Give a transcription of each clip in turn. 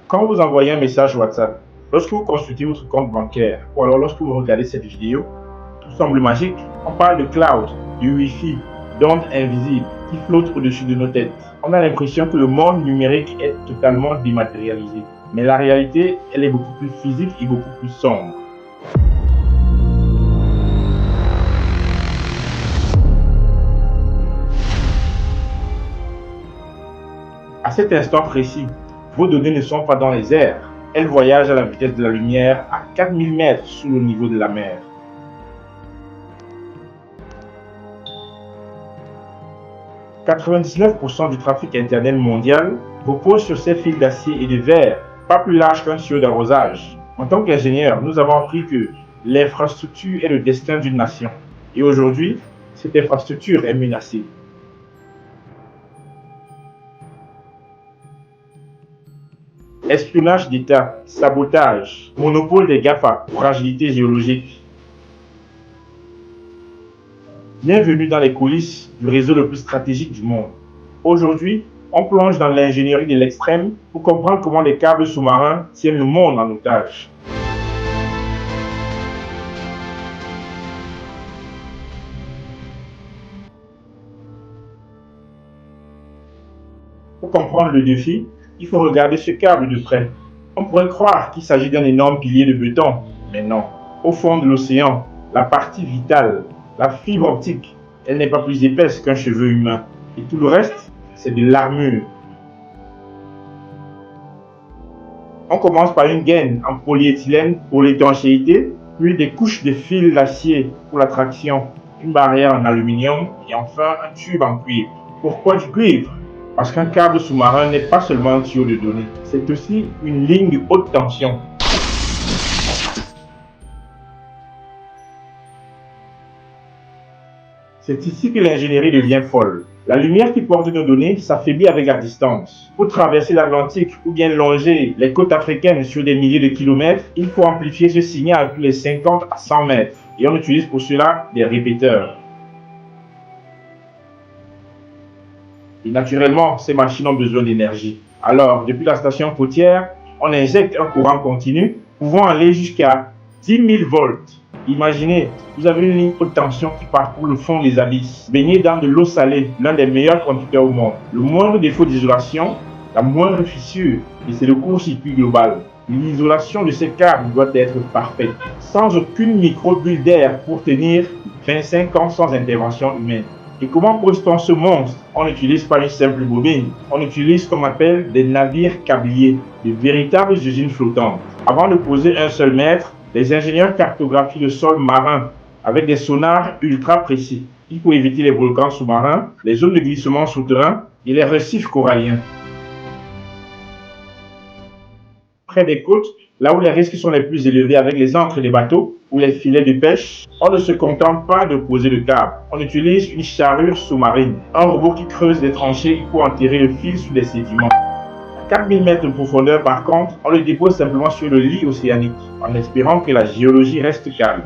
Quand vous envoyez un message WhatsApp, lorsque vous consultez votre compte bancaire ou alors lorsque vous regardez cette vidéo, tout semble magique. On parle de cloud, du Wi-Fi, d'ondes invisibles qui flottent au-dessus de nos têtes. On a l'impression que le monde numérique est totalement dématérialisé. Mais la réalité, elle est beaucoup plus physique et beaucoup plus sombre. À cet instant précis, vos données ne sont pas dans les airs. Elles voyagent à la vitesse de la lumière à 4000 mètres sous le niveau de la mer. 99% du trafic Internet mondial repose sur ces fils d'acier et de verre, pas plus larges qu'un tuyau d'arrosage. En tant qu'ingénieurs, nous avons appris que l'infrastructure est le destin d'une nation. Et aujourd'hui, cette infrastructure est menacée. Espionnage d'État, sabotage, monopole des GAFA, fragilité géologique. Bienvenue dans les coulisses du réseau le plus stratégique du monde. Aujourd'hui, on plonge dans l'ingénierie de l'extrême pour comprendre comment les câbles sous-marins tiennent le monde en otage. Pour comprendre le défi, il faut regarder ce câble de près. On pourrait croire qu'il s'agit d'un énorme pilier de béton, mais non. Au fond de l'océan, la partie vitale, la fibre optique, elle n'est pas plus épaisse qu'un cheveu humain. Et tout le reste, c'est de l'armure. On commence par une gaine en polyéthylène pour l'étanchéité, puis des couches de fils d'acier pour la traction, une barrière en aluminium et enfin un tube en cuivre. Pourquoi du cuivre? Parce qu'un câble sous-marin n'est pas seulement un tuyau de données, c'est aussi une ligne de haute tension. C'est ici que l'ingénierie devient folle. La lumière qui porte nos données s'affaiblit avec la distance. Pour traverser l'Atlantique ou bien longer les côtes africaines sur des milliers de kilomètres, il faut amplifier ce signal tous les 50 à 100 mètres. Et on utilise pour cela des répéteurs. Et naturellement, ces machines ont besoin d'énergie. Alors, depuis la station côtière, on injecte un courant continu pouvant aller jusqu'à 10 000 volts. Imaginez, vous avez une ligne haute tension qui parcourt le fond des abysses, baignée dans de l'eau salée, l'un des meilleurs conducteurs au monde. Le moindre défaut d'isolation, la moindre fissure, et c'est le court-circuit global. L'isolation de ces câbles doit être parfaite, sans aucune micro-bulle d'air pour tenir 25 ans sans intervention humaine. Et comment pose-t-on ce monstre? On n'utilise pas une simple bobine, on utilise ce qu'on appelle des navires câbliers, de véritables usines flottantes. Avant de poser un seul mètre, les ingénieurs cartographient le sol marin avec des sonars ultra précis. Il faut éviter les volcans sous-marins, les zones de glissement souterrain et les récifs coralliens. Près des côtes, là où les risques sont les plus élevés avec les ancres des bateaux ou les filets de pêche, on ne se contente pas de poser le câble. On utilise une charrure sous-marine, un robot qui creuse des tranchées pour enterrer le fil sous des sédiments. À 4000 mètres de profondeur par contre, on le dépose simplement sur le lit océanique, en espérant que la géologie reste calme.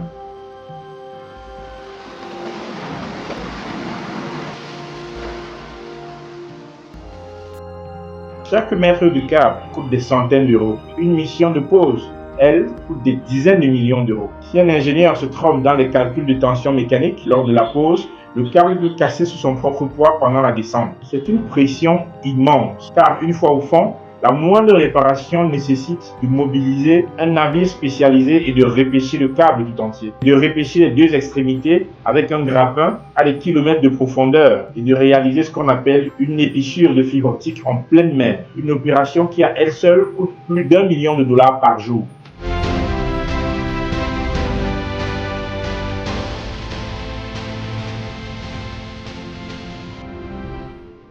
Chaque mètre de câble coûte des centaines d'euros. Une mission de pose, elle, coûte des dizaines de millions d'euros. Si un ingénieur se trompe dans les calculs de tension mécanique lors de la pose, le câble peut casser sous son propre poids pendant la descente. C'est une pression immense, car une fois au fond, la moindre réparation nécessite de mobiliser un navire spécialisé et de repêcher le câble tout entier. De repêcher les deux extrémités avec un grappin à des kilomètres de profondeur et de réaliser ce qu'on appelle une épichure de fibre optique en pleine mer. Une opération qui à elle seule coûte plus d'1 million de dollars par jour.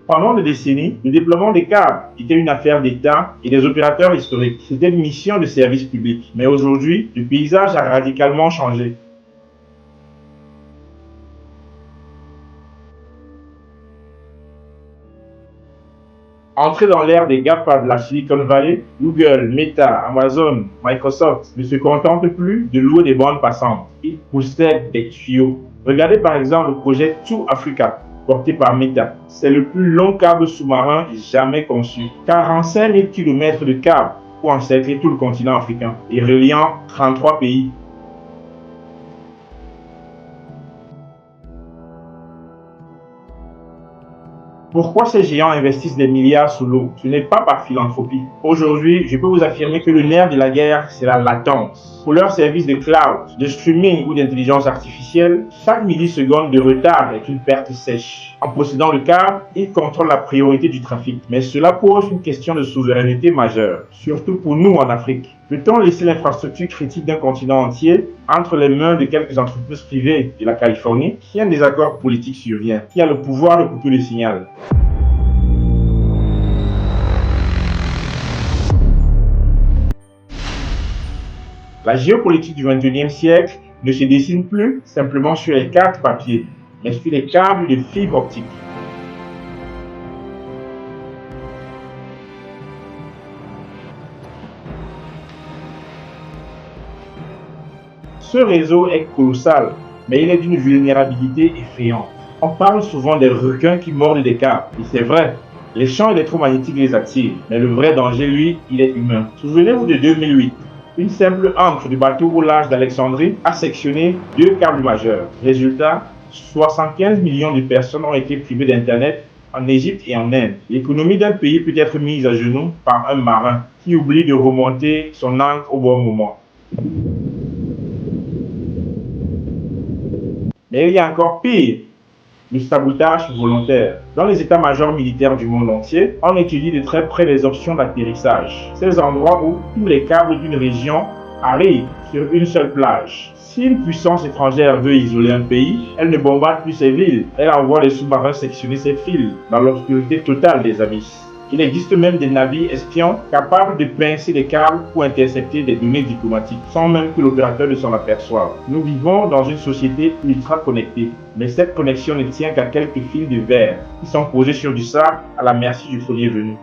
Pendant des décennies, le déploiement des câbles était une affaire d'État et des opérateurs historiques. C'était une mission de service public. Mais aujourd'hui, le paysage a radicalement changé. Entré dans l'ère des GAFA de la Silicon Valley, Google, Meta, Amazon, Microsoft ne se contentent plus de louer des bandes passantes. Ils possèdent des tuyaux. Regardez par exemple le projet To Africa, porté par Meta. C'est le plus long câble sous-marin jamais conçu. 45 000 km de câble pour encercler tout le continent africain et reliant 33 pays. Pourquoi ces géants investissent des milliards sous l'eau? Ce n'est pas par philanthropie. Aujourd'hui, je peux vous affirmer que le nerf de la guerre, c'est la latence. Pour leurs services de cloud, de streaming ou d'intelligence artificielle, chaque milliseconde de retard est une perte sèche. En possédant le câble, ils contrôlent la priorité du trafic. Mais cela pose une question de souveraineté majeure, surtout pour nous en Afrique. Peut-on laisser l'infrastructure critique d'un continent entier entre les mains de quelques entreprises privées de la Californie? Si un désaccord politique survient, qui a le pouvoir de couper le signal? La géopolitique du XXIe siècle ne se dessine plus simplement sur les cartes papier, mais sur les câbles de fibre optique. Ce réseau est colossal, mais il est d'une vulnérabilité effrayante. On parle souvent des requins qui mordent des câbles, et c'est vrai, les champs électromagnétiques les attirent, mais le vrai danger, lui, il est humain. Souvenez-vous de 2008. Une simple ancre du bateau au large d'Alexandrie a sectionné 2 câbles majeurs. Résultat, 75 millions de personnes ont été privées d'Internet en Égypte et en Inde. L'économie d'un pays peut être mise à genoux par un marin qui oublie de remonter son ancre au bon moment. Mais il y a encore pire, le sabotage volontaire. Dans les états-majors militaires du monde entier, on étudie de très près les options d'atterrissage. Ces endroits où tous les câbles d'une région arrivent sur une seule plage. Si une puissance étrangère veut isoler un pays, elle ne bombarde plus ses villes, elle envoie les sous-marins sectionner ses fils dans l'obscurité totale des abysses. Il existe même des navires espions capables de pincer des câbles pour intercepter des données diplomatiques, sans même que l'opérateur ne s'en aperçoive. Nous vivons dans une société ultra connectée, mais cette connexion ne tient qu'à quelques fils de verre qui sont posés sur du sable à la merci du premier venu.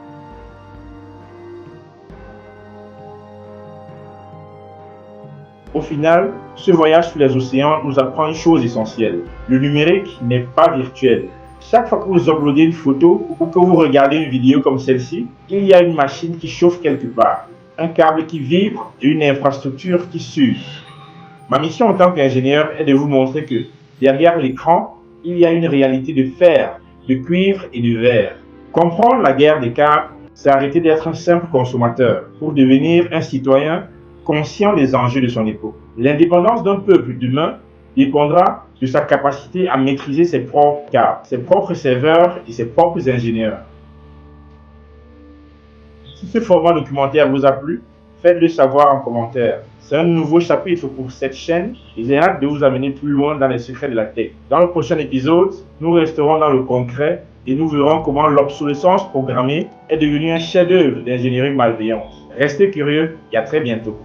Au final, ce voyage sur les océans nous apprend une chose essentielle. Le numérique n'est pas virtuel. Chaque fois que vous uploadez une photo ou que vous regardez une vidéo comme celle-ci, il y a une machine qui chauffe quelque part, un câble qui vibre et une infrastructure qui s'use. Ma mission en tant qu'ingénieur est de vous montrer que derrière l'écran, il y a une réalité de fer, de cuivre et de verre. Comprendre la guerre des câbles, c'est arrêter d'être un simple consommateur pour devenir un citoyen conscient des enjeux de son époque. L'indépendance d'un peuple demain dépendra de sa capacité à maîtriser ses propres câbles, ses propres serveurs et ses propres ingénieurs. Si ce format documentaire vous a plu, faites-le savoir en commentaire. C'est un nouveau chapitre pour cette chaîne et j'ai hâte de vous amener plus loin dans les secrets de la tech. Dans le prochain épisode, nous resterons dans le concret et nous verrons comment l'obsolescence programmée est devenue un chef-d'œuvre d'ingénierie malveillante. Restez curieux et à très bientôt.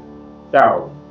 Ciao.